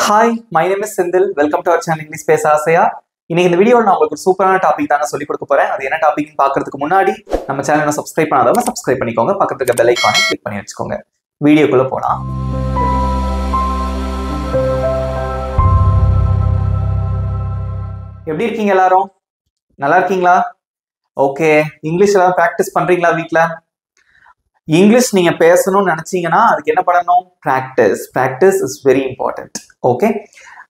Hi, my name is Sindil. Welcome to our channel English Space Asaya. இன்னைக்கு இந்த வீடியோல நான் உங்களுக்கு ஒரு சூப்பரான டாபிக் தாங்க சொல்லி கொடுக்க போறேன். அது என்ன டாபிக்னு பார்க்கிறதுக்கு முன்னாடி நம்ம சேனலை சப்ஸ்கிரைப் பண்ணாதவங்க சப்ஸ்கிரைப் பண்ணிக்கோங்க. பக்கத்துல இருக்க பெல் ஐகானை கிளிக் பண்ணி வச்சுக்கோங்க. வீடியோக்குள்ள போலாம். எப்படி இருக்கீங்க எல்லாரும்? நல்லா இருக்கீங்களா? ஓகே, இங்கிலீஷ் எல்லாம் பிராக்டிஸ் பண்றீங்களா வீட்ல? இங்கிலீஷ் நீங்க பேசணும்னு நினைச்சீங்கன்னா அதுக்கு என்ன பண்ணணும்? Practice is very important. Okay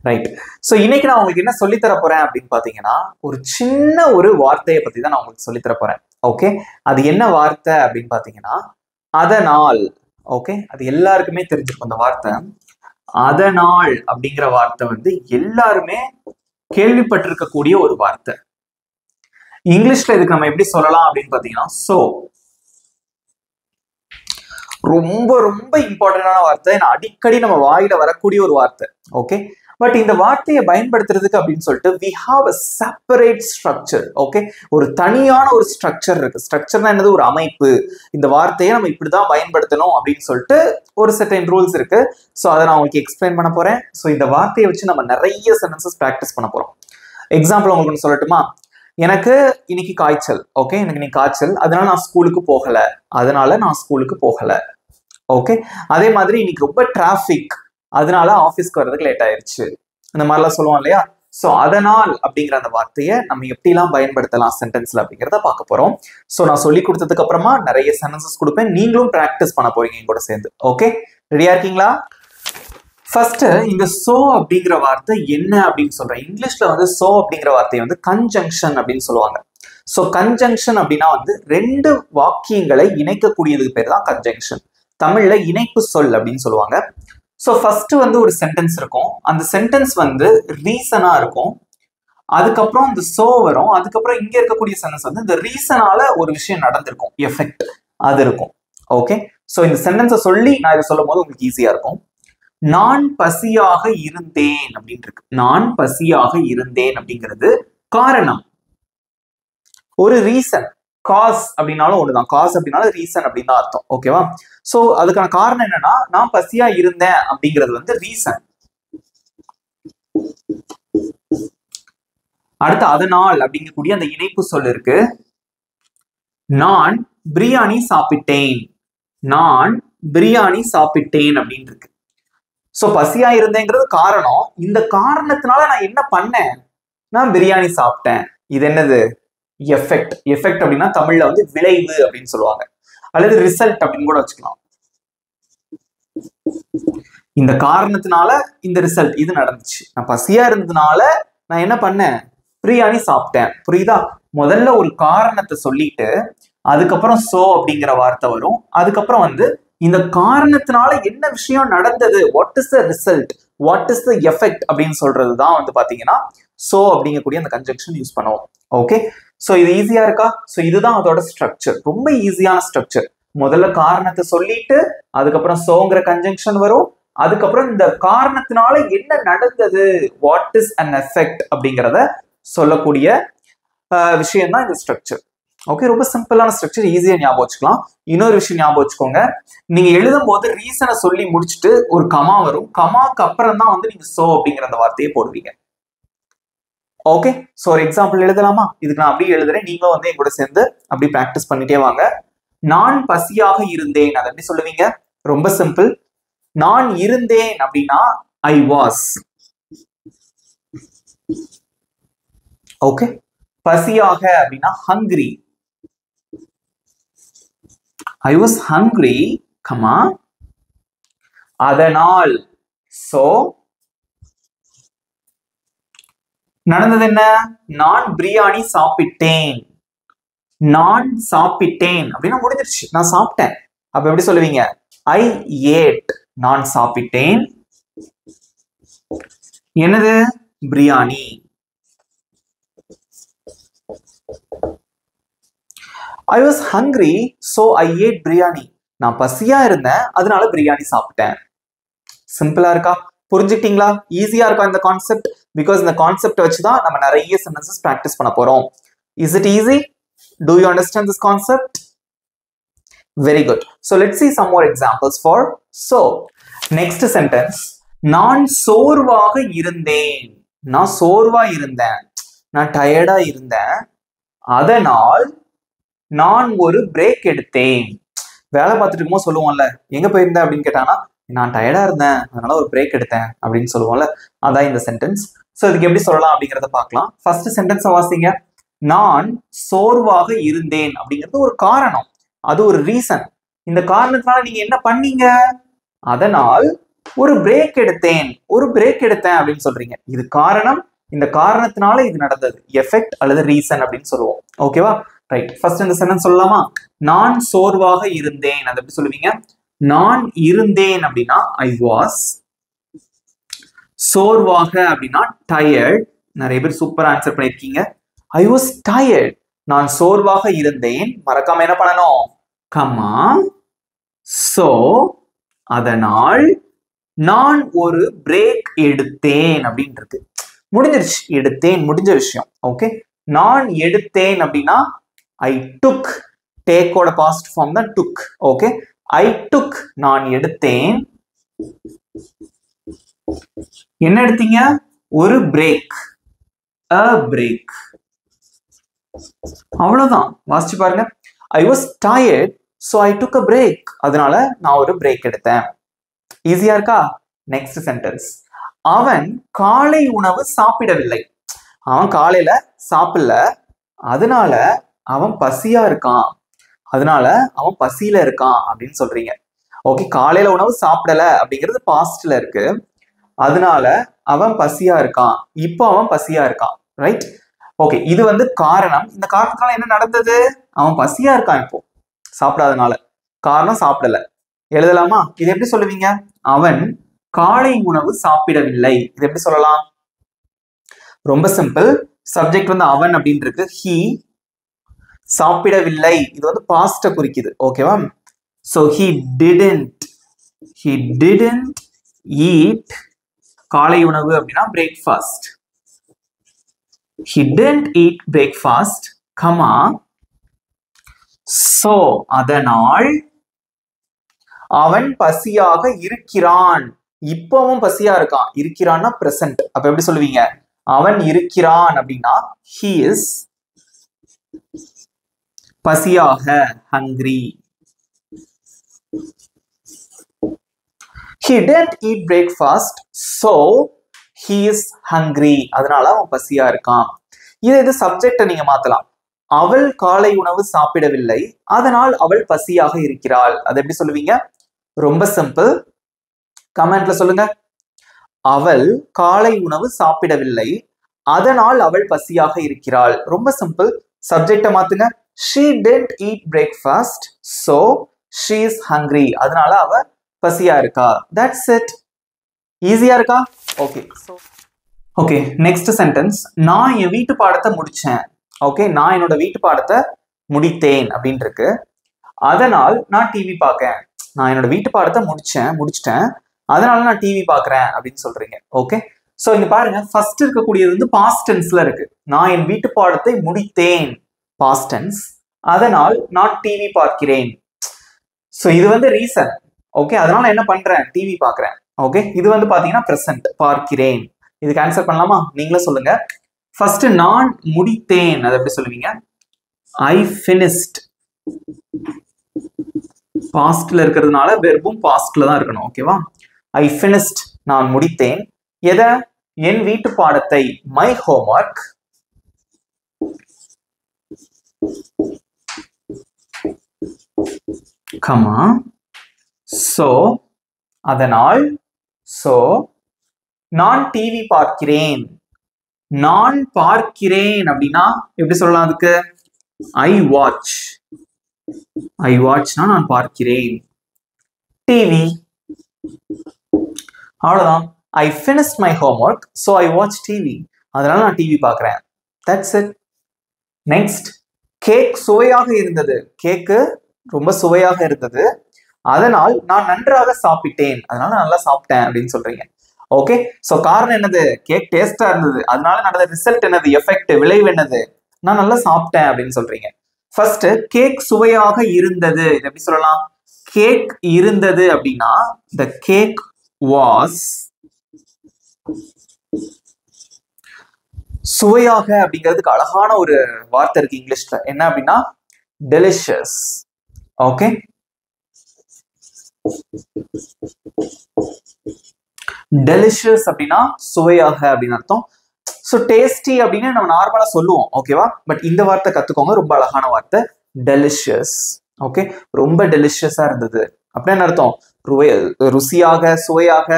right. So இன்னைக்கு நான் உங்களுக்கு என்ன சொல்லித்தர போறேன் அப்படின்னு பாத்தீங்கன்னா ஒரு சின்ன ஒரு வார்த்தையை பத்தி தான் நான் உங்களுக்கு சொல்லித்தர போறேன். ஓகே, அது என்ன வார்த்தை அப்படின்னு பாத்தீங்கன்னா அதனால். ஓகே, அது எல்லாருக்குமே தெரிஞ்சிருக்கும் அந்த வார்த்தை. அதனால் அப்படிங்கிற வார்த்தை வந்து எல்லாருமே கேள்விப்பட்டிருக்கக்கூடிய ஒரு வார்த்தை. இங்கிலீஷ்ல இதுக்கு நம்ம எப்படி சொல்லலாம் அப்படின்னு பாத்தீங்கன்னா சோ. ரொம்ப ரொம்ப இம்பார்ட்டன்டான வார்த்தை, அடிக்கடி நம்ம வாயில வரக்கூடிய ஒரு வார்த்தை. ஓகே, பட் இந்த வார்த்தையை பயன்படுத்துறதுக்கு அப்படின்னு சொல்லிட்டு we have a separate structure. Okay, ஒரு தனியான ஒரு ஸ்ட்ரக்சர் இருக்கு. ஸ்ட்ரக்சர்னா என்னது? ஒரு அமைப்பு. இந்த வார்த்தையை நம்ம இப்படிதான் பயன்படுத்தணும் அப்படின்னு சொல்லிட்டு ஒரு செர்டைன் ரூல்ஸ் இருக்கு. ஸோ அதை நான் உங்களுக்கு எக்ஸ்பிளைன் பண்ண போறேன். ஸோ இந்த வார்த்தையை வச்சு நம்ம நிறைய சென்டென்சஸ் ப்ராக்டிஸ் பண்ண போறோம். எக்ஸாம்பிள் உங்களுக்கு சொல்லட்டுமா? எனக்கு இன்னைக்கு காய்ச்சல். ஓகே, எனக்கு இன்னைக்கு காய்ச்சல், அதனால நான் ஸ்கூலுக்கு போகல. ஓகே, அதே மாதிரி இன்னைக்கு ரொம்ப டிராபிக், அதனால ஆஃபீஸ்க்கு வர்றதுக்கு லேட் ஆயிடுச்சு. இந்த மாதிரிலாம் சொல்லுவோம் இல்லையா? ஸோ அதனால் அப்படிங்கிற அந்த வார்த்தையை நம்ம எப்படிலாம் பயன்படுத்தலாம் சென்டென்ஸ்ல அப்படிங்கிறத பார்க்க போறோம். ஸோ நான் சொல்லி கொடுத்ததுக்கு அப்புறமா நிறைய சென்டென்சஸ் கொடுப்பேன், நீங்களும் பிராக்டிஸ் பண்ண போறீங்க என் கூட சேர்ந்து. ஓகே, ரெடியா இருக்கீங்களா? ஃபர்ஸ்ட் இந்த சோ அப்படிங்கிற வார்த்தை என்ன அப்படின்னு சொல்றேன். இங்கிலீஷ்ல வந்து சோ அப்படிங்கிற வார்த்தையை வந்து கன்ஜங்ஷன் அப்படின்னு சொல்லுவாங்க. ஸோ கன்ஜங்ஷன் அப்படின்னா வந்து ரெண்டு வாக்கியங்களை இணைக்கக்கூடியதுக்கு பேர் தான் கன்ஜங்ஷன். தமிழ்ல இணைப்பு சொல் அப்படின்னு சொல்லுவாங்க. ஸோ ஃபர்ஸ்ட் வந்து ஒரு சென்டென்ஸ் இருக்கும், அந்த சென்டென்ஸ் வந்து ரீசனா இருக்கும். அதுக்கப்புறம் இந்த சோ வரும். அதுக்கப்புறம் இங்க இருக்கக்கூடிய சென்டென்ஸ் வந்து இந்த ரீசனால ஒரு விஷயம் நடந்திருக்கும், எஃபெக்ட் அது இருக்கும். ஓகே, ஸோ இந்த சென்டென்ஸை சொல்லி நான் இதை சொல்லும் போது உங்களுக்கு ஈஸியா இருக்கும். நான் பசியாக இருந்தேன் அப்படின்னு இருக்கு. நான் பசியாக இருந்தேன் அப்படிங்கிறது காரணம், ஒரு ரீசன். காஸ் அப்படின்னாலும் ஒண்ணுதான், காஸ் அப்படின்னாலும் ரீசன் அப்படின்னு தான் அர்த்தம். ஓகேவா? சோ அதுக்கான காரணம் என்னன்னா நான் பசியா இருந்தேன் அப்படிங்கிறது வந்து ரீசன். அடுத்து அதனால் அப்படிங்கக்கூடிய அந்த இணைப்பு சொல் இருக்கு. நான் பிரியாணி சாப்பிட்டேன் அப்படின்னு இருக்கு. சோ பசியா இருந்தேங்கிறது காரணம். இந்த காரணத்தினால நான் என்ன பண்ணேன்? நான் பிரியாணி சாப்பிட்டேன். இது என்னது? எஃபெக்ட். எஃபெக்ட் அப்படின்னா தமிழ்ல வந்து விளைவு அப்படின்னு சொல்லுவாங்க, அல்லது ரிசல்ட் அப்படின்னு கூட வச்சுக்கலாம். இந்த காரணத்தினால இந்த ரிசல்ட் இது நடந்துச்சு. நான் பசியா இருந்ததுனால நான் என்ன பண்ணேன்? பிரியாணி சாப்பிட்டேன். புரியுதா? முதல்ல ஒரு காரணத்தை சொல்லிட்டு அதுக்கப்புறம் சோ அப்படிங்கிற வார்த்தை வரும். அதுக்கப்புறம் வந்து இந்த காரணத்தினால என்ன விஷயம் நடந்தது, what is the result, what is the effect அப்படின்னு சொல்றதுதான் வந்து பாத்தீங்கன்னா சோ அப்படிங்கக்கூடிய அந்த கன்ஜங்ஷன் யூஸ் பண்ணுவோம். ஓகே, சோ இது ஈஸியா இருக்கா? சோ இதுதான் அதோட ஸ்ட்ரக்சர், ரொம்ப ஈஸியான ஸ்ட்ரக்சர். முதல்ல காரணத்தை சொல்லிட்டு அதுக்கப்புறம் சோங்கிற கன்ஜங்ஷன் வரும். அதுக்கப்புறம் இந்த காரணத்தினால என்ன நடந்தது, வாட் இஸ் அன் எஃபெக்ட் அப்படிங்கிறத சொல்லக்கூடிய விஷயம் தான் இந்த ஸ்ட்ரக்சர். ஓகே, ரொம்ப சிம்பிளான ஸ்ட்ரக்சர், ஈஸியா ஞாபகம் வச்சுக்கலாம். இன்னொரு விஷயம் ஞாபகம் வச்சுக்கோங்க, நீங்க எழுதும் போது ரீசனை சொல்லி முடிச்சுட்டு ஒரு கமா வரும், கமாக்கு அப்புறம் தான் வந்து நீங்க சோ அப்படிங்கிற அந்த வார்த்தையை போடுவீங்க. ஓகே, சோ ஒரு எக்ஸாம்பிள் எழுதலாமா? இதுக்கு நான் அப்படியே எழுதுறேன், நீங்களும் வந்து என் கூட சேர்ந்து அப்படி பிராக்டிஸ் பண்ணிட்டே வாங்க. நான் பசியாக இருந்தேன், அதை எப்படி சொல்லுவீங்க? ரொம்ப சிம்பிள். நான் இருந்தேன் அப்படின்னா ஐ வாஸ். ஓகே, பசியாக அப்படின்னா hungry. I was hungry, comma அதனால். சோ நடந்தது என்ன? நான் பிரியாணி சாப்பிட்டேன். அப்படின்னா முடிஞ்சிருச்சு, நான் சாப்பிட்டேன். அப்ப எப்படி சொல்லுவீங்க? I ate. நான் சாப்பிட்டேன். என்னது? Biryani. I was hungry, so I ate biryani. நான் பசியா இருந்தேன், அதனால பிரியாணி சாப்பிட்டேன். சிம்பிளா இருக்கா? புரிஞ்சுக்கிட்டீங்களா? ஈஸியா இருக்கா இந்த கான்செப்ட்? பிகாஸ் இந்த கான்செப்ட் வச்சுதான் நம்ம நிறைய சென்டென்சஸ் பிராக்டிஸ் பண்ண போறோம். Is it easy? Do you understand this concept? Very good. So let's see some more examples for so. Next sentence. நான் சோர்வாக இருந்தேன். நான் சோர்வா இருந்தேன், நான் டயர்டா இருந்தேன். அதனால் நான் ஒரு பிரேக் எடுத்தேன். வேலை பார்த்துட்டு இருக்கும்போது சொல்லுவோம்ல, எங்க போயிருந்தேன் அப்படின்னு கேட்டாங்கன்னா, நான் டயர்டா இருந்தேன் அதனால ஒரு பிரேக் எடுத்தேன் அப்படின்னு சொல்லுவோம்ல, அதான் இந்த சென்டென்ஸ். ஸோ இதுக்கு எப்படி சொல்லலாம் அப்படிங்கிறத பார்க்கலாம். ஃபர்ஸ்ட் சென்டென்ஸை வாசிங்க. நான் சோர்வாக இருந்தேன் அப்படிங்கிறது ஒரு காரணம், அது ஒரு ரீசன். இந்த காரணத்தினால நீங்க என்ன பண்ணீங்க? அதனால் ஒரு பிரேக் எடுத்தேன், ஒரு பிரேக் எடுத்தேன் அப்படின்னு சொல்றீங்க. இது காரணம், இந்த காரணத்தினால இது நடந்தது. எஃபெக்ட் அல்லது ரீசன் அப்படின்னு சொல்லுவோம். ஓகேவா? ரைட். ஃபர்ஸ்ட் இந்த சென்டென்ஸ் சொல்லலாமா? நான் சோர்வாக இருந்தேன், அதை எப்படி சொல்லுவீங்க? நான் இருந்தேன் அப்படின்னா ஐ வாஸ். சோர்வாக அப்படின்னா டயர்ட். நிறைய பேர் சூப்பரா ஆன்சர் பண்ணிருக்கீங்க. I was tired. நான் சோர்வாக இருந்தேன். மறக்காம என்ன பண்ணணும்? கமா. சோ அதனால் நான் ஒரு பிரேக் எடுத்தேன் அப்படின்னு இருக்கு. முடிஞ்சிருச்சு. எடுத்தேன் முடிஞ்ச விஷயம். ஓகே. நான் எடுத்தேன் அப்படின்னா ஐ டுக். டேக்கோட பாஸ்ட் ஃபார்ம் தான் டுக். ஓகே. ஐ டுக். நான் எடுத்தேன். என்ன எடுத்தீங்க? ஒரு பிரேக். a break. அவ்வளவுதான். வாசிச்சு பாருங்க. I was tired so I took a break. அதனால நான் ஒரு பிரேக் எடுத்தேன். ஈஸியா இருக்கா? Next sentence. அவன் காலை உணவு சாப்பிடவில்லை. அவன் காலையில சாப்பிடல, அதனால அவன் பசியா இருக்கான். அதனால அவன் பசியில இருக்கான் அப்படின்னு சொல்றீங்க. ஓகே. காலையில உணவு சாப்பிடல அப்படிங்கிறது பாஸ்ட்ல இருக்கு. அதனால அவன் பசியா இருக்கான். இப்போ அவன் பசியா இருக்கான். ரைட். ஓகே. இது வந்து காரணம். இந்த காரணத்தினால என்ன நடந்தது? அவன் பசியா இருக்கான் இப்போ, சாப்பிடாதனால. காரணம் சாப்பிடல. எழுதலாமா? இது எப்படி சொல்லுவீங்க? அவன் காலை உணவு சாப்பிடவில்லை. இது எப்படி சொல்லலாம்? ரொம்ப சிம்பிள். சப்ஜெக்ட் வந்து அவன் அப்படின்னு இருக்கு. ஹி. சாப்பிடவில்லை இது வந்து பாஸ்ட குறிக்குது. ஓகேவா? So he didn't eat. காலை உணவு அப்படின்னா breakfast. He didn't eat breakfast, comma. So அதனால் அவன் பசியாக இருக்கிறான். இப்போ அவன் பசியா இருக்கான். இருக்கிறான்னா பிரசன்ட். அப்ப எப்படி சொல்லுவீங்க? அவன் இருக்கிறான் அப்படின்னா he is பசியாக, hungry. He didn't eat breakfast, so he is hungry. அதனால அவன் பசியா இருக்கான். இது சப்ஜெக்டை நீங்க மாத்தலாம். அவள் காலை உணவு சாப்பிடவில்லை, அதனால் அவள் பசியாக இருக்கிறாள். அதை எப்படி சொல்லுவீங்க? ரொம்ப சிம்பிள். கமெண்ட்ல சொல்லுங்க. அவள் காலை உணவு சாப்பிடவில்லை, அதனால் அவள் பசியாக இருக்கிறாள். ரொம்ப சிம்பிள். சப்ஜெக்டை மாத்துங்க. She didn't eat breakfast, so she is hungry. அதனால அவ பசியா இருக்கா. That's it. ஈஸியா இருக்கா? ஓகே. ஓகே. Next sentence. நான் என் வீட்டு பாடத்தை முடிச்சேன். ஓகே. நான் என்னோட வீட்டு பாடத்தை முடித்தேன் அப்படின்னு இருக்கு. அதனால் நான் டிவி பார்க்கேன். நான் என்னோட வீட்டு பாடத்தை முடிச்சிட்டேன். அதனால நான் டிவி பார்க்கறேன் அப்படின்னு சொல்றீங்க. ஓகே. சோ இங்க பாருங்க, ஃபர்ஸ்ட் இருக்கக்கூடியது வந்து பாஸ்ட் டென்ஸ்ல இருக்கு. நான் என் வீட்டு பாடத்தை முடித்தேன், பாஸ்ட் டென்ஸ். அதனால் நான் டிவி பார்க்கிறேன். சோ இது வந்து ரீசன். ஓகே. அதனால என்ன பண்றேன்? டிவி பார்க்கறேன். ஓகே. இது வந்து பாத்தீங்கன்னா பிரசன்ட், பார்க்கிறேன். இதுக்கு ஆன்சர் பண்ணலாமா? நீங்களே சொல்லுங்க. ஃபர்ஸ்ட் நான் முடித்தேன், அதை எப்படி சொல்லுவீங்க? ஐ finished. பாஸ்ட்ல இருக்கிறதுனால வெர்பும் பாஸ்ட்ல தான் இருக்கணும். ஓகேவா? ஐ finished. நான் முடித்தேன். எதை? என் வீட்டு பாடத்தை, மை ஹோம்ஒர்க். கமா. சோ அதனால், சோ நான் டிவி பார்க்கிறேன். நான் பார்க்கிறேன் அப்படின்னா எப்படி சொல்லலாம்? அதுக்கு ஐ வாட்ச். ஐ வாட்ச்னா நான் பார்க்கிறேன். டிவி. அவ்வளவுதான். ஐ finished my homework, so I watch TV. அதனால நான் டிவி பார்க்கிறேன். That's it. நெக்ஸ்ட். கேக் சுவையாக இருந்தது. கேக்கு ரொம்ப சுவையாக இருந்தது, அதனால் நான் நன்றாக சாப்பிட்டேன். அதனால நல்லா சாப்பிட்டேன் அப்படின்னு சொல்றீங்க. ஓகே. சோ காரணம் என்னது? கேக் டேஸ்டா இருந்தது, அதனால நடந்த ரிசல்ட் என்னது? எஃபெக்ட், விளைவு என்னது? நான் நல்லா சாப்பிட்டேன் அப்படின்னு சொல்றீங்க. ஃபர்ஸ்ட் கேக் சுவையாக இருந்தது. இது எப்படி சொல்லலாம்? கேக் இருந்தது அப்படின்னா the cake was சுவையாக அப்படிங்கிறதுக்கு அழகான ஒரு வார்த்தை இருக்கு இங்கிலீஷ்ல, என்ன அப்படின்னா டெலிஷியஸ். ஓகே, டெலிஷியஸ் அப்படின்னா சுவையாக அப்படின்னு அர்த்தம். ஸோ டேஸ்டி அப்படின்னு நம்ம நார்மலா சொல்லுவோம், ஓகேவா? பட் இந்த வார்த்தை கத்துக்கோங்க, ரொம்ப அழகான வார்த்தை, டெலிஷியஸ். ஓகே, ரொம்ப டெலிஷியஸா இருந்தது அப்படின்னு அர்த்தம். ருசியாக, சுவையாக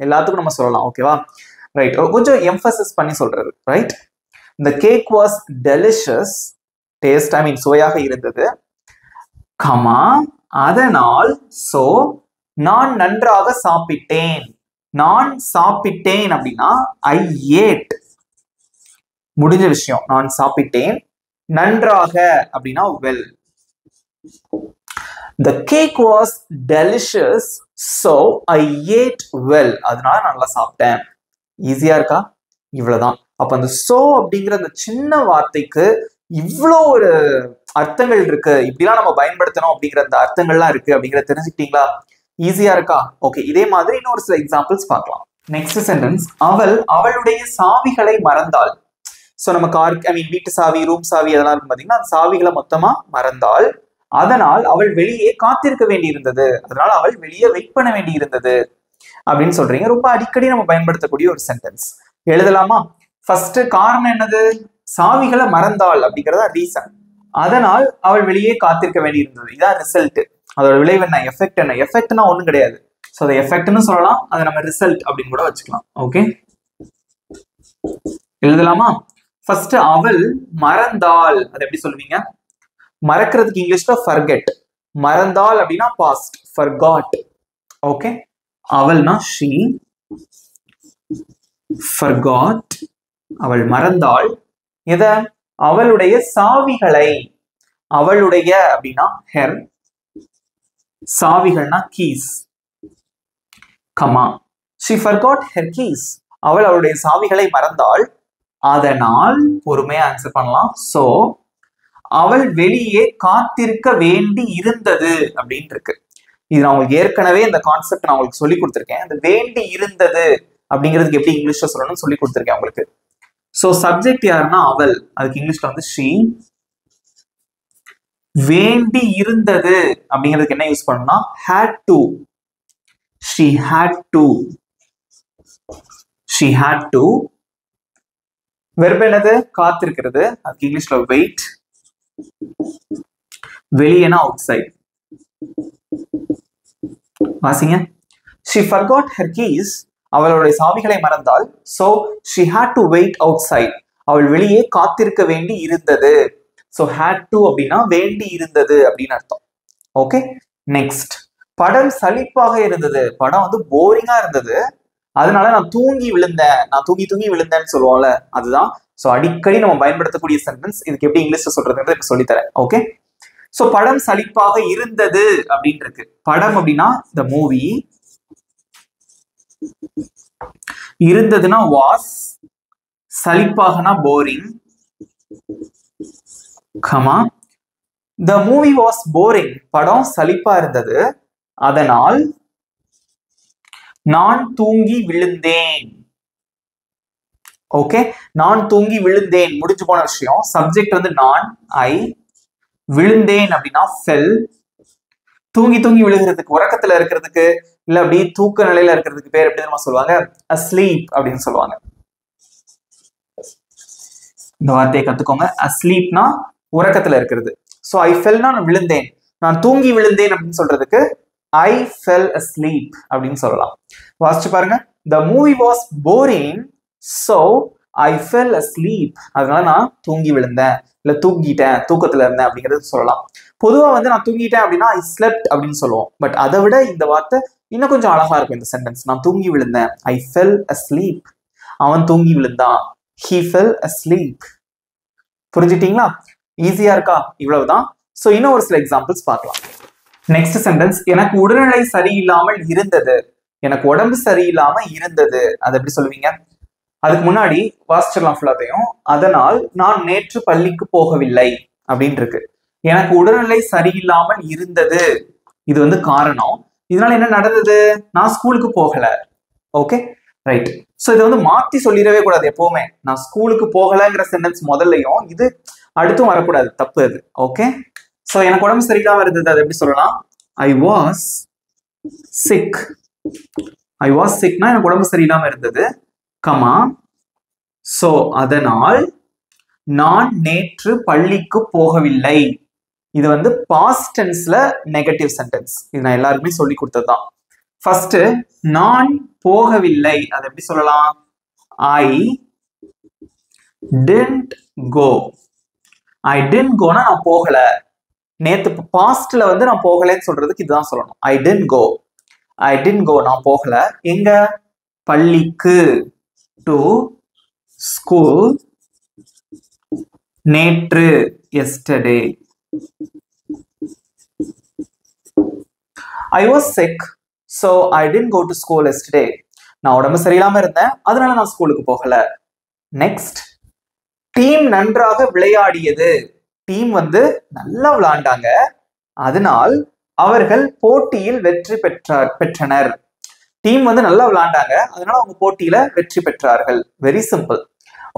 எல்லாத்துக்கும் நம்ம சொல்லலாம், ஓகேவா? ரைட், கொஞ்சம் எம்பசிஸ் பண்ணி சொல்றது. Right, the cake was delicious, taste I mean சுவையாக இருந்தது, கமா அதனால் so நான் நன்றாக சாப்பிட்டேன். நான் சாப்பிட்டேன் அப்படின்னா I ate, முடிஞ்ச விஷயம், நான் சாப்பிட்டேன். நன்றாக அப்படின்னா well. The cake was delicious so I ate well, அதனால நல்லா சாப்பிட்டேன். ஈஸியா இருக்கா? இவ்வளவுதான். அப்ப அந்த சோ அப்படிங்கிற அந்த சின்ன வார்த்தைக்கு இவ்வளோ ஒரு அர்த்தங்கள் இருக்கு, இப்படிலாம் நம்ம பயன்படுத்தணும் அப்படிங்கிற அந்த அர்த்தங்கள்லாம் இருக்கு அப்படிங்கிறத தெரிஞ்சுக்கிட்டீங்களா? ஈஸியா இருக்கா? ஓகே, இதே மாதிரி இன்னொரு சில எக்ஸாம்பிள்ஸ் பார்க்கலாம். நெக்ஸ்ட் சென்டென்ஸ், அவள் அவளுடைய சாவிகளை மறந்தாள். ஸோ நம்ம கார் வீட்டு சாவி, ரூம் சாவி அதெல்லாம் இருக்கும் பார்த்தீங்கன்னா, அந்த சாவிகளை மொத்தமா மறந்தாள். அதனால் அவள் வெளியே காத்திருக்க வேண்டி இருந்தது, அதனால அவள் வெளியே வெயிட் பண்ண வேண்டி இருந்தது அப்படின்னு சொல்றீங்க. ரொம்ப அடிக்கடி நம்ம பயன்படுத்தக்கூடிய ஒரு சென்டென்ஸ். எழுதலாமா? ஃபர்ஸ்ட் காரணம் என்னது? சாவிகளை மறந்தாள் அப்படிங்கறதா ரீசன். அதனால் அவள் வெளியே காத்திருக்க வேண்டி இருந்தது, இதான் ரிசல்ட். அதோட விளைவு என்ன? எஃபெக்ட் என்ன? எஃபெக்ட்னா ஒண்ணும் கிடையாது. ஸோ அதை எஃபெக்ட்னு சொல்லலாம், அதை நம்ம ரிசல்ட் அப்படின்னு கூட வச்சுக்கலாம். ஓகே, எழுதலாமா? ஃபர்ஸ்ட் அவள் மறந்தாள், அதை எப்படி சொல்லுவீங்க? மறக்கிறதுக்கு இங்கிலீஷ்ல forget, மறந்தாள் அப்படின்னா பாஸ்ட், forgot. ஓகே, அவள்னா she, forgot, அவள் மறந்தாள். எத? அவளுடைய சாவிகளை. அவளுடைய அப்படின்னா her, சாவிகள்னா keys, comma she forgot her keys, அவள் அவளுடைய சாவிகளை மறந்தாள். அதனால் பொறுமையா ஆன்சர் பண்ணலாம். சோ அவள் வெளியே காத்திருக்க வேண்டி இருந்தது அப்படின்னு இருக்கு. இது நான் உங்களுக்கு ஏற்கனவே இந்த கான்செப்ட் நான் உங்களுக்கு சொல்லி கொடுத்துருக்கேன். அந்த வேண்டி இருந்தது அப்படிங்கிறதுக்கு எப்படி இங்கிலீஷ்ல சொல்லணும்னு சொல்லி கொடுத்துருக்கேன் உங்களுக்கு. சோ சப்ஜெக்ட் யாருன்னா அவள், அதுக்கு இங்கிலீஷ்ல வந்து she. வேண்டி இருந்தது அப்படிங்கிறதுக்கு என்ன யூஸ் பண்ணணும்னா had to, she had to, she had to. Verb என்னது? காத்திருக்கிறது, அதுக்கு இங்கிலீஷ்ல wait. வெளியேனா outside. வாசிங்க. She forgot her keys, அவளுடைய சாவிகளை மறந்தாள். So she had to wait outside, அவள் வெளியே காத்திருக்க வேண்டி இருந்தது. So had to அப்படின்னா வேண்டி இருந்தது அப்படின்னு அர்த்தம். ஓகே, நெக்ஸ்ட், படம் சலிப்பாக இருந்தது. படம் வந்து போரிங்கா இருந்தது, அதனால நான் தூங்கி விழுந்தேன். நான் தூங்கி விழுந்தேன்னு சொல்லுவோம்ல, அதுதான். ஸோ அடிக்கடி நம்ம பயன்படுத்தக்கூடிய சென்டென்ஸ். இதுக்கு எப்படி இங்கிலீஷ்ல சொல்றதுன்றது சொல்லித்தரேன். ஓகே, ஸோ படம் சலிப்பாக இருந்தது அப்படின்னு இருக்கு. படம் அப்படின்னா the movie, இருந்ததுன்னா was, சலிப்பாகனா boring, comma the movie was boring, படம் சலிப்பா இருந்தது, அதனால் நான் தூங்கி விழுந்தேன். ஓகே, நான் தூங்கி விழுந்தேன் முடிஞ்சு போன விஷயம். சப்ஜெக்ட் வந்து நான், ஐ. விழுந்தேன் அப்படின்னா fell. தூங்கி விழுகிறதுக்கு, உறக்கத்துல இருக்கிறதுக்கு, இல்ல அப்படி தூக்க நிலையில இருக்கிறதுக்கு பேர் எப்படி தெரியுமா சொல்லுவாங்க? asleep அப்படின்னு சொல்லுவாங்க. இந்த வார்த்தையை கத்துக்கோங்க. asleepனா உறக்கத்துல இருக்கிறது. ஸோ ஐ ஃபெல்னா நான் விழுந்தேன், நான் தூங்கி விழுந்தேன் அப்படின்னு சொல்றதுக்கு I fell asleep அப்படின்னு சொல்லலாம். வாசிச்சு பாருங்க. The movie was boring, so I fell asleep. அதனால நான் தூங்கி விழுந்தேன், இல்ல தூங்கிட்டேன், தூக்கத்துல இருந்தேன் அப்படிங்கிறது சொல்லலாம். பொதுவா வந்து நான் தூங்கிட்டேன் அப்படின்னா I slept அப்படின்னு சொல்லுவோம். பட் அதை விட இந்த வார்த்தை இன்னும் கொஞ்சம் அழகா இருக்கும் இந்த சென்டென்ஸ். நான் தூங்கி விழுந்தேன், I fell asleep. அவன் தூங்கி விழுந்தான், he fell asleep. புரிஞ்சுட்டீங்களா? ஈஸியா இருக்கா? இவ்வளவுதான். ஸோ இன்னும் ஒரு சில எக்ஸாம்பிள்ஸ் பார்க்கலாம். நெக்ஸ்ட் சென்டென்ஸ், எனக்கு உடல்நிலை சரியில்லாமல் இருந்தது. எனக்கு உடம்பு சரியில்லாம இருந்தது, அதை எப்படி சொல்லுவீங்க? அதுக்கு முன்னாடி வாசிச்சிடலாம் ஃபுல்லாத்தையும். அதனால் நான் நேற்று பள்ளிக்கு போகவில்லை அப்படின்னு இருக்கு. எனக்கு உடல்நிலை சரியில்லாமல் இருந்தது, இது வந்து காரணம். இதனால என்ன நடந்தது? நான் ஸ்கூலுக்கு போகல. Okay, right. ஸோ இதை வந்து மாத்தி சொல்லிடவே கூடாது எப்பவுமே. நான் ஸ்கூலுக்கு போகலங்கிற சென்டென்ஸ் முதல்லையும் இது அடுத்தும் வரக்கூடாது, தப்பு அது. ஓகே. ஸோ எனக்கு உடம்பு சரியில்லாம இருந்தது, அது எப்படி சொல்லலாம்? I was sick. I was சிக்னா எனக்கு உடம்பு சரியில்லாம இருந்தது, கமா. ஸோ அதனால் நான் நேற்று பள்ளிக்கு போகவில்லை. இது வந்து பாஸ்ட் டென்ஸ்ல நெகட்டிவ் சென்டென்ஸ். இது நான் எல்லாருக்குமே சொல்லி கொடுத்ததுதான். ஃபர்ஸ்ட் நான் போகவில்லை, அது எப்படி சொல்லலாம்? I didn't go. I didn't கோனா நான் போகல. நேத்து பாஸ்ட்ல வந்து நான் போகலன்னு சொல்றதுக்கு இதுதான் சொல்லணும். ஐ டிடன்ட் கோ. ஐ டிடன்ட் கோ, நான் போகல. எங்க? பள்ளிக்கு. To school. நேற்று, yesterday. I was sick, so I didn't go to school yesterday. நான் உடம்பு சரியில்லாம இருந்தேன், அதனால நான் ஸ்கூலுக்கு போகல. நெக்ஸ்ட், டீம் நன்றாக விளையாடியது. டீம் வந்து நல்லா விளையாண்டாங்க, அதனால் அவர்கள் போட்டியில் வெற்றி பெற்றனர். டீம் வந்து நல்லா விளையாண்டாங்க, அதனால அவங்க போட்டியில வெற்றி பெற்றார்கள். Very simple.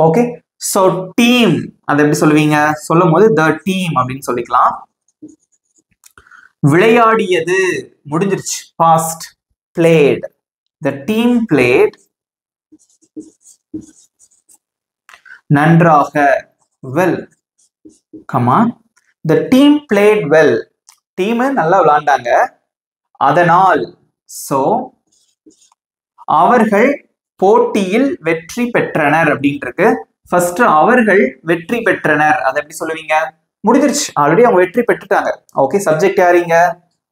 Okay. So team அது எப்படி சொல்லுவீங்க? சொல்லும் போது the team அப்படின்னு சொல்லிக்கலாம். விளையாடியது முடிஞ்சிருச்சு, past. played. The team played. நன்றாக, well. Comma. The team played well. Team நல்லா விளையாண்டாங்க, அதனால். சோ அவர்கள் போட்டியில் வெற்றி பெற்றனர் அப்படின்ட்டு. ஃபர்ஸ்ட் அவர்கள் வெற்றி பெற்றனர், அதை எப்படி சொல்லுவீங்க? முடிஞ்சிருச்சு, ஆல்ரெடி அவங்க வெற்றி பெற்றுட்டாங்க. ஓகே. சப்ஜெக்ட் யாரிங்க?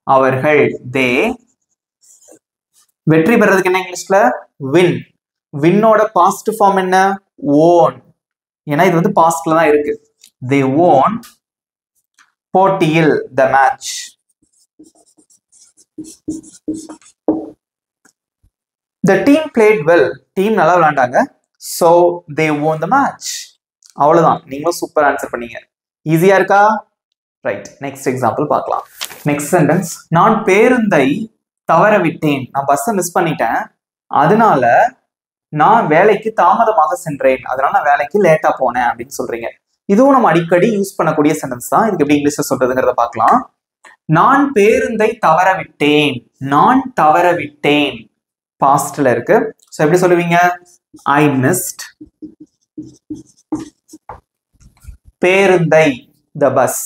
அவர்கள், தே. வெற்றி பெறதுக்கு என்ன இங்கிலீஷ்ல? வின். வின்னோட பாஸ்ட் ஃபார்ம் என்ன? ஓன். ஏன்னா இது வந்து பாஸ்ட்ல தான் இருக்கு. தே ஓன் போட்டியில், the match. The team played well. Team நல்லா விளையாண்டாங்க, so they won the match. அவ்வளவுதான். நீங்களும் சூப்பர் ஆன்சர் பண்ணீங்க. ஈஸியா இருக்கா? ரைட். நெக்ஸ்ட் எக்ஸாம்பிள் பார்க்கலாம். நெக்ஸ்ட் சென்டென்ஸ், நான் பேருந்தை தவற விட்டேன். நான் பஸ்ஸை மிஸ் பண்ணிட்டேன், அதனால நான் வேலைக்கு தாமதமாக சென்றேன். அதனால நான் வேலைக்கு லேட்டா போனேன் அப்படின்னு சொல்றீங்க. இதுவும் நம்ம அடிக்கடி யூஸ் பண்ணக்கூடிய சென்டென்ஸ் தான். இதுக்கு எப்படி இங்கிலீஷ்ல சொல்றதுங்கிறத பார்க்கலாம். நான் பேருந்தை தவற விட்டேன். நான் தவற விட்டேன் பாஸ்ட்ல இருக்கு. சோ எப்படி சொல்லுவீங்க? I missed பேருந்தை, the bus.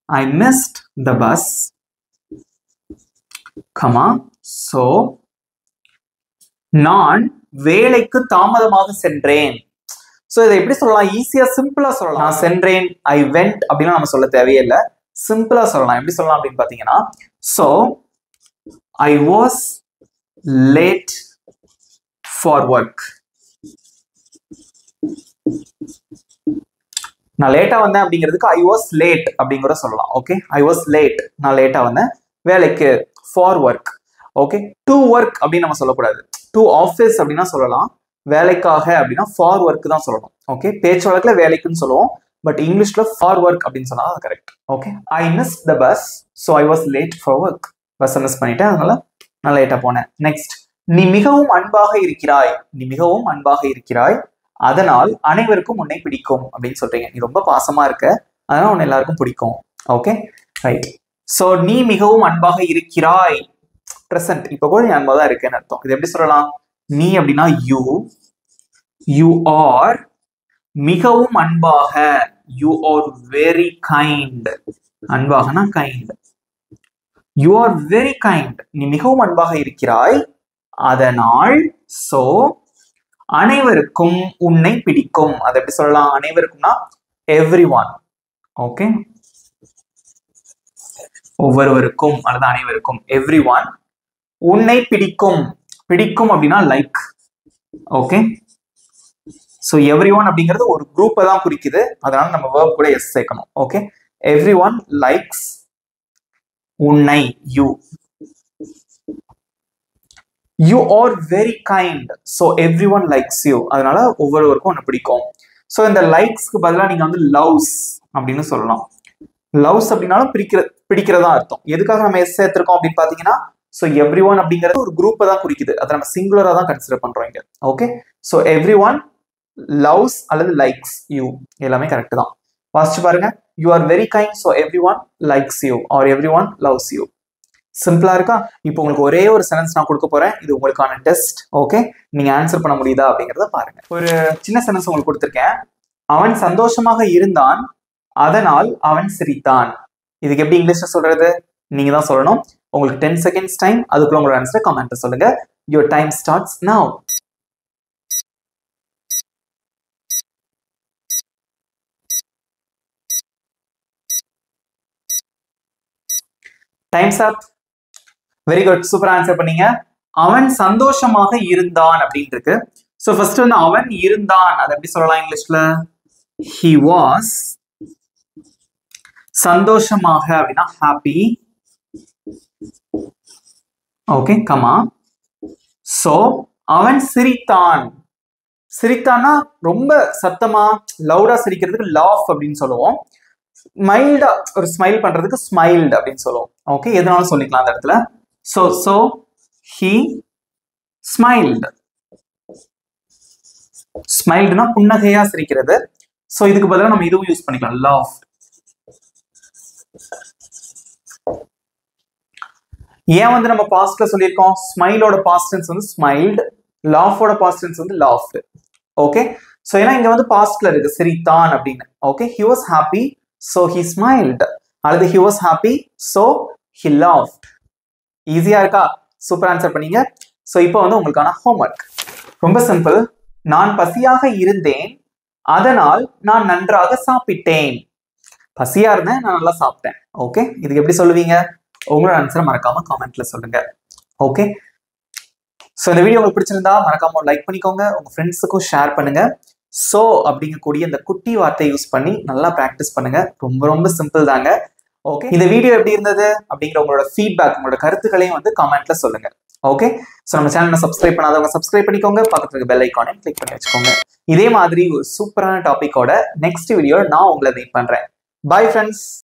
I missed the bus, comma. So நான் வேலைக்கு தாமதமாக சென்றேன். சோ இதை எப்படி சொல்லலாம்? ஈஸியா சிம்பிளா சொல்லலாம். நான் சென்றேன், I went அப்படின்னா நம்ம சொல்ல தேவையில்லை, சிம்பிளா சொல்லலாம். எப்படி சொல்லலாம் அப்படின்னு பாத்தீங்கன்னா, so I was late for work. நான் லேட்டா வந்தேன் அப்படிங்கிறதுக்கு I was late அப்படிங்கறத சொல்லலாம். ஓகே. I was late, நான் லேட்டா வந்தேன் வேலைக்கு. for work. Okay. to work அப்படின்னு நம்ம சொல்லக்கூடாது. to office அப்படின்னா சொல்லலாம். வேலைக்காக அப்படின்னா for work தான் சொல்லணும். ஓகே. பேச்சு வழக்குல வேலைக்குன்னு சொல்லுவோம், பட் இங்கிலீஷ்ல for work அப்படின்னு சொன்னா அது correct. Okay. I missed the bus, so I was late for work. Bus miss பண்ணிட்டேன், அதனால நான் லேட்டா போனேன். நெக்ஸ்ட், நீ மிகவும் அன்பாக இருக்கிறாய். நீ மிகவும் அன்பாக இருக்கிறாய், அதனால் அனைவருக்கும் உன்னை பிடிக்கும் அப்படின்னு சொல்றீங்க. நீ ரொம்ப பாசமா இருக்க, அதனால உன்னை எல்லாருக்கும் பிடிக்கும். ஓகே. ரைட். சோ நீ மிகவும் அன்பாக இருக்கிறாய், பிரசன்ட். இப்ப கூட நீ அன்பா தான் இருக்கேன்னு அர்த்தம். இது எப்படி சொல்லலாம்? நீ அப்படின்னா யூ. யூ ஆர் மிகவும் அன்பாக, யூ ஆர் வெரி கைண்ட். அன்பாகனா kind. You are very kind. நீ மிகவும் அன்பாக இருக்கிறாய், அதனால். சோ அனைவருக்கும் உன்னை பிடிக்கும். அதை எப்படி சொல்லலாம்? அனைவருக்கும்னா எவ்ரி ஒன். ஓகே. ஒவ்வொருவருக்கும் அல்லது அனைவருக்கும், எவ்ரி ஒன். உன்னை பிடிக்கும். பிடிக்கும் அப்படின்னா like. Okay. So every one அப்படிங்கிறது ஒரு குரூப்பை தான் குறிக்குது, அதனால நம்ம வேர்ப் கூட எஸ் சேர்க்கணும். ஓகே. எவ்ரி ஒன் லைக்ஸ் உன்னை, you. You are very kind, so everyone likes you. அதனால ஒவ்வொருவருக்கும் உன்னை பிடிக்கும். சோ இந்த லைக்ஸ்க்கு பதிலா நீங்க வந்து லவ்ஸ் அப்படின்னு சொல்லலாம். லவ்ஸ் அப்படின்னாலும் பிடிக்கிறதா அர்த்தம். எதுக்காக நம்ம எஸ் சேர்த்திருக்கோம் அப்படின்னு பாத்தீங்கன்னா, ஸோ எவ்ரி ஒன் அப்படிங்கிறது ஒரு குரூப்பை தான் குறிக்குது. அதை நம்ம சிங்குலரா தான் கன்சிடர் பண்றோம் இங்க. Okay, so every one loves அல்லது லைக்ஸ் யூ எல்லாமே கரெக்ட் தான். வாசிச்சு பாருங்க. You are very kind, so every one likes you are every one loves you. சிம்பிளா இருக்கா? இப்போ உங்களுக்கு ஒரே ஒரு சென்டென்ஸ் நான் கொடுக்க போறேன். இது உங்களுக்கான டெஸ்ட். ஓகே, நீங்க ஆன்சர் பண்ண முடியுதா அப்படிங்கறத பாருங்க. ஒரு சின்ன சென்டென்ஸ் உங்களுக்கு கொடுத்துருக்கேன். அவன் சந்தோஷமாக இருந்தான், அதனால் அவன் சிரித்தான். இதுக்கு எப்படி இங்கிலீஷ்ல சொல்றது? நீங்க தான் சொல்லணும். உங்களுக்கு 10 செகண்ட்ஸ் டைம். அதுக்குள்ள உங்களோட ஆன்சர் கமெண்ட்ல சொல்லுங்க. Your time starts now. Time's up. Very good, super answer பண்ணீங்க. அவன் சந்தோஷமாக இருந்தான் அப்படின்னு இருக்கு. ஸோ ஃபர்ஸ்ட் வந்து அவன் இருந்தான், அதை எப்படி சொல்லலாம் இங்கிலீஷ்ல? He was. சந்தோஷமாக அப்படின்னா ஹாப்பி. Okay, comma. சோ அவன் சிரித்தான். சிரித்தான்னா ரொம்ப சத்தமா லவுடா சிரிக்கிறதுக்கு லாஃப் அப்படின்னு சொல்லுவோம். மைல்டா ஒரு ஸ்மைல் பண்றதுக்கு ஸ்மைல்டு அப்படின்னு சொல்லுவோம். ஓகே, எதனாலும் சொல்லிக்கலாம் அந்த இடத்துல. So he smiled. ஸ்மைல்டுனா புன்னகையா சிரிக்கிறது. சோ இதுக்கு பதிலா நம்ம இதுவும் யூஸ் பண்ணிக்கலாம், laugh. ஏன் வந்து நம்ம பாஸ்ட்ல சொல்லியிருக்கோம்? ஸ்மைலோட பாஸ்ட் டென்ஸ் வந்து ஸ்மைல்டு, லாஃபோட பாஸ்ட் டென்ஸ் வந்து லாஃப்ட். ஓகே, சோ ஏன்னா இங்க வந்து பாஸ்ட்ல இருக்கு சிரித்தான் அப்படின்னு. Okay, he was happy so he smiled, அல்லது he was happy so he laughed. ஈஸியா இருக்கா? சூப்பர் ஆன்சர் பண்ணீங்க. சோ இப்போ வந்து உங்களுக்கான ஹோம்வொர்க் ரொம்ப சிம்பிள். நான் பசியாக இருந்தேன், அதனால் நான் நன்றாக சாப்பிட்டேன். பசியா இருந்தேன், நான் நல்லா சாப்பிட்டேன். ஓகே, இதுக்கு எப்படி சொல்லுவீங்க? உங்களோட ஆன்சரை மறக்காம காமெண்ட்ல சொல்லுங்க. ஓகே, ஸோ இந்த வீடியோ உங்களுக்கு பிடிச்சிருந்தா மறக்காம லைக் பண்ணிக்கோங்க, உங்க ஃப்ரெண்ட்ஸுக்கும் ஷேர் பண்ணுங்க. ஸோ அப்படிங்கக்கூடிய இந்த குட்டி வார்த்தையை யூஸ் பண்ணி நல்லா ப்ராக்டிஸ் பண்ணுங்க. ரொம்ப ரொம்ப சிம்பிள் தாங்க. ஓகே, இந்த வீடியோ எப்படி இருந்தது அப்படிங்கிற உங்களோட ஃபீட்பேக், உங்களோட கருத்துக்களையும் வந்து கமெண்ட்ல சொல்லுங்க. ஓகே, ஸோ நம்ம சேனலை சப்ஸ்கிரைப் பண்ணாதவங்க சப்ஸ்கிரைப் பண்ணிக்கோங்க, பக்கத்துல இருக்க பெல் ஐக்கானையும் கிளிக் பண்ணி வச்சுக்கோங்க. இதே மாதிரி ஒரு சூப்பரான டாபிக்கோட நெக்ஸ்ட் வீடியோ நான் உங்களை மீட் பண்றேன். Bye friends.